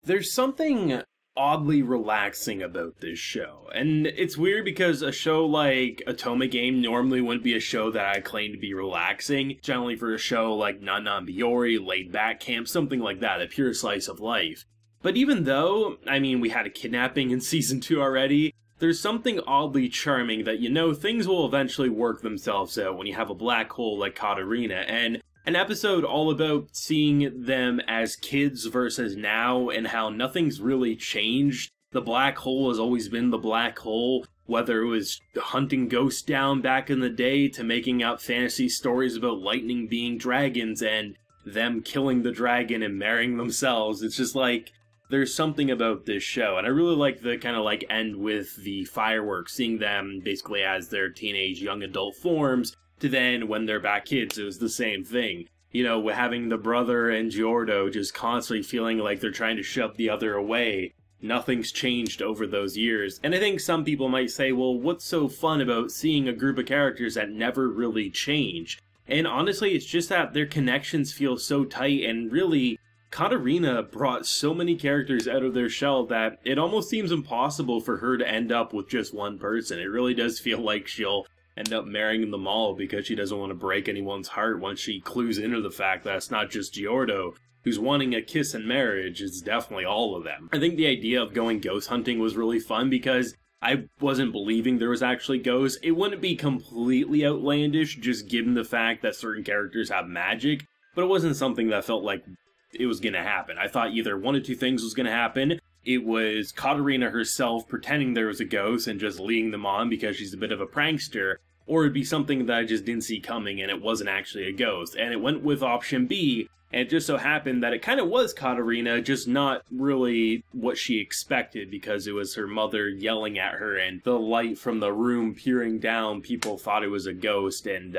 There's something oddly relaxing about this show. And it's weird because a show like Otome Game normally wouldn't be a show that I claim to be relaxing. Generally for a show like Nan Biyori, Laid Back Camp, something like that, a pure slice of life. But even though, I mean, we had a kidnapping in season 2 already, there's something oddly charming that, you know, things will eventually work themselves out when you have a black hole like Katarina, and an episode all about seeing them as kids versus now and how nothing's really changed. The black hole has always been the black hole, whether it was hunting ghosts down back in the day to making up fantasy stories about lightning being dragons and them killing the dragon and marrying themselves. It's just like, there's something about this show, and I really like the kind of like end with the fireworks, seeing them basically as their teenage young adult forms, to then when they're back kids, it was the same thing. You know, having the brother and Giordo just constantly feeling like they're trying to shove the other away. Nothing's changed over those years. And I think some people might say, well, what's so fun about seeing a group of characters that never really change? And honestly, it's just that their connections feel so tight, and really, Katarina brought so many characters out of their shell that it almost seems impossible for her to end up with just one person. It really does feel like she'll end up marrying them all because she doesn't want to break anyone's heart once she clues into the fact that it's not just Giordo who's wanting a kiss in marriage, it's definitely all of them. I think the idea of going ghost hunting was really fun because I wasn't believing there was actually ghosts. It wouldn't be completely outlandish just given the fact that certain characters have magic, but it wasn't something that felt like it was gonna happen. I thought either one of two things was gonna happen. It was Katarina herself pretending there was a ghost and just leading them on because she's a bit of a prankster, or it'd be something that I just didn't see coming and it wasn't actually a ghost. And it went with option B, and it just so happened that it kind of was Katarina, just not really what she expected because it was her mother yelling at her and the light from the room peering down, people thought it was a ghost, and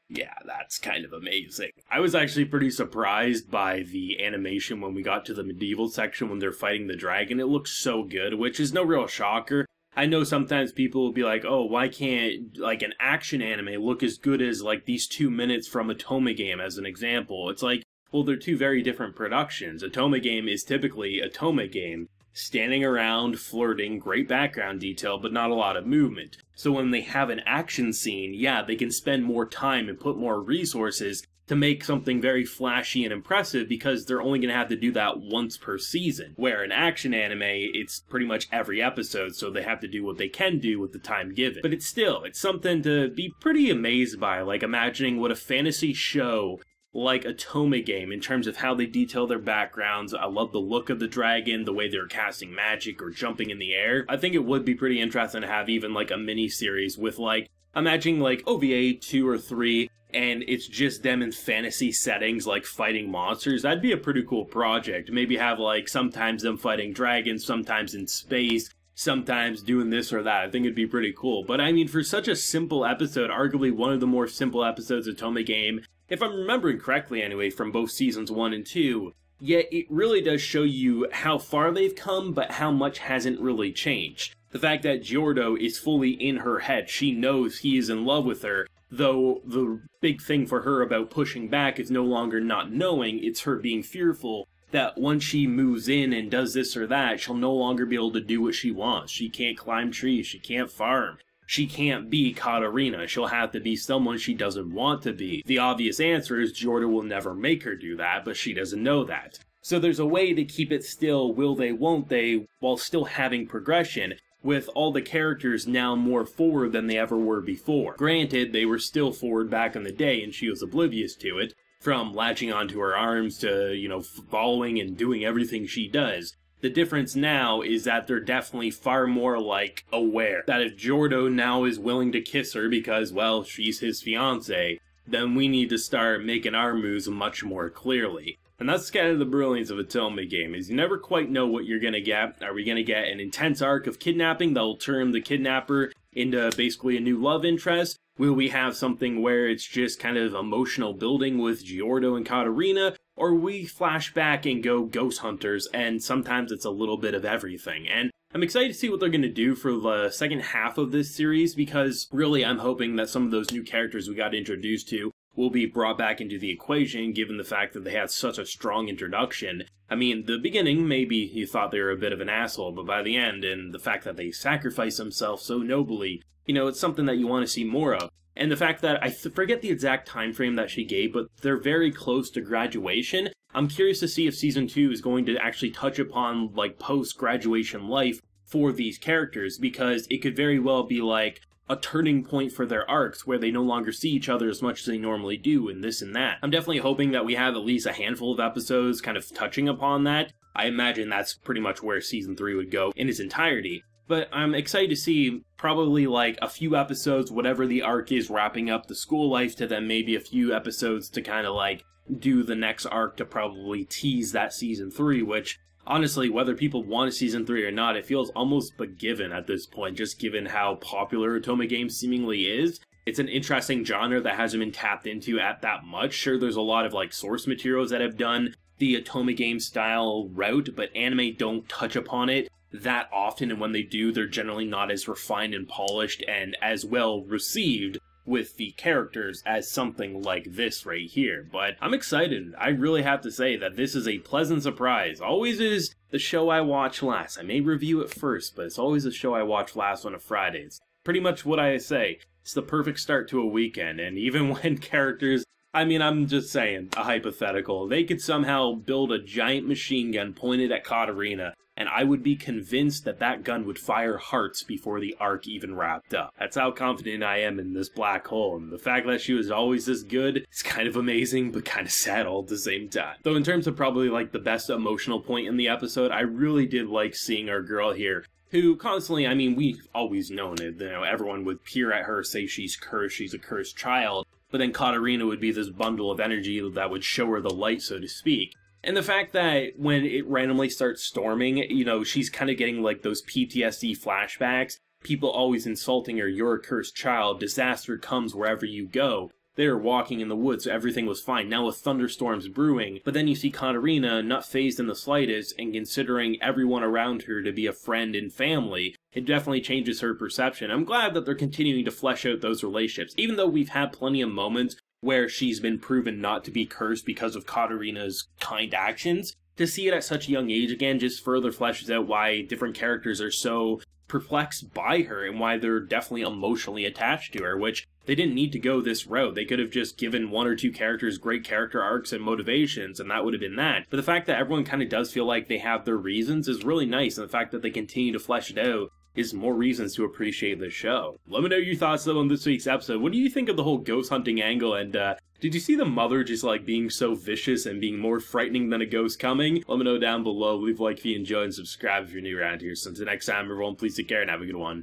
yeah, that's kind of amazing. I was actually pretty surprised by the animation when we got to the medieval section when they're fighting the dragon. It looks so good, which is no real shocker. I know sometimes people will be like, oh, why can't, like, an action anime look as good as, like, these 2 minutes from Otome Game, as an example? It's like, well, they're two very different productions. Otome Game is typically Otome Game, standing around, flirting, great background detail, but not a lot of movement. So when they have an action scene, yeah, they can spend more time and put more resources to make something very flashy and impressive because they're only going to have to do that once per season. Where in action anime, it's pretty much every episode, so they have to do what they can do with the time given. But it's something to be pretty amazed by, like imagining what a fantasy show like Otome Game in terms of how they detail their backgrounds. I love the look of the dragon, the way they're casting magic or jumping in the air. I think it would be pretty interesting to have even like a mini-series with like, imagining like OVA 2 or 3, and it's just them in fantasy settings like fighting monsters. That'd be a pretty cool project. Maybe have like sometimes them fighting dragons, sometimes in space, sometimes doing this or that. I think it'd be pretty cool. But I mean, for such a simple episode, arguably one of the more simple episodes of Otome Game, if I'm remembering correctly anyway, from both seasons 1 and 2, yet it really does show you how far they've come, but how much hasn't really changed. The fact that Giordo is fully in her head, she knows he is in love with her, though the big thing for her about pushing back is no longer not knowing, it's her being fearful that once she moves in and does this or that, she'll no longer be able to do what she wants. She can't climb trees, she can't farm, she can't be Katarina, she'll have to be someone she doesn't want to be. The obvious answer is Giordo will never make her do that, but she doesn't know that. So there's a way to keep it still, will they, won't they, while still having progression, with all the characters now more forward than they ever were before. Granted, they were still forward back in the day and she was oblivious to it, from latching onto her arms to, you know, following and doing everything she does. The difference now is that they're definitely far more, like, aware. That if Giordo now is willing to kiss her because, well, she's his fiancé, then we need to start making our moves much more clearly. And that's kind of the brilliance of Otome Game, is you never quite know what you're gonna get. Are we gonna get an intense arc of kidnapping that'll turn the kidnapper into basically a new love interest? Will we have something where it's just kind of emotional building with Giordo and Katarina? Or we flash back and go ghost hunters, and sometimes it's a little bit of everything. And I'm excited to see what they're going to do for the second half of this series, because really I'm hoping that some of those new characters we got introduced to will be brought back into the equation, given the fact that they had such a strong introduction. I mean, the beginning, maybe you thought they were a bit of an asshole, but by the end, and the fact that they sacrifice themselves so nobly, it's something that you want to see more of. And the fact that, I forget the exact time frame that she gave, but they're very close to graduation. I'm curious to see if Season 2 is going to actually touch upon, like, post-graduation life for these characters, because it could very well be, like, a turning point for their arcs where they no longer see each other as much as they normally do, and this and that. I'm definitely hoping that we have at least a handful of episodes kind of touching upon that. I imagine that's pretty much where Season 3 would go in its entirety. But I'm excited to see probably like a few episodes, whatever the arc is, wrapping up the school life, to then maybe a few episodes to kind of like do the next arc to probably tease that Season 3, which honestly, whether people want a Season 3 or not, it feels almost a given at this point, just given how popular Otome Games seemingly is. It's an interesting genre that hasn't been tapped into at that much. Sure, there's a lot of like source materials that have done the Otome Game style route, but anime don't touch upon it that often, and when they do, they're generally not as refined and polished and as well received with the characters as something like this right here. But I'm excited. I really have to say that this is a pleasant surprise. Always is the show I watch last. I may review it first, but it's always the show I watch last on a Friday. It's pretty much what I say. It's the perfect start to a weekend, and even when characters, I mean, I'm just saying, a hypothetical, they could somehow build a giant machine gun pointed at Katarina, and I would be convinced that that gun would fire hearts before the arc even wrapped up. That's how confident I am in this black hole, and the fact that she was always this good is kind of amazing, but kind of sad all at the same time. Though in terms of probably like the best emotional point in the episode, I really did like seeing our girl here, who constantly, I mean, we've always known it, everyone would peer at her, say she's cursed, she's a cursed child, but then Katarina would be this bundle of energy that would show her the light, so to speak. And the fact that when it randomly starts storming, she's kind of getting like those PTSD flashbacks, people always insulting her, you're a cursed child, disaster comes wherever you go. They were walking in the woods, so everything was fine. Now a thunderstorm's brewing, but then you see Katarina not fazed in the slightest, and considering everyone around her to be a friend and family, it definitely changes her perception. I'm glad that they're continuing to flesh out those relationships, even though we've had plenty of moments where she's been proven not to be cursed because of Katarina's kind actions. To see it at such a young age again just further fleshes out why different characters are so perplexed by her and why they're definitely emotionally attached to her, which they didn't need to go this route. They could have just given one or two characters great character arcs and motivations, and that would have been that. But the fact that everyone kind of does feel like they have their reasons is really nice, and the fact that they continue to flesh it out is more reasons to appreciate this show. Let me know your thoughts though on this week's episode. What do you think of the whole ghost hunting angle, and did you see the mother just like being so vicious and being more frightening than a ghost coming? Let me know down below. Leave a like if you enjoyed and subscribe if you're new around here. So until next time everyone, please take care and have a good one.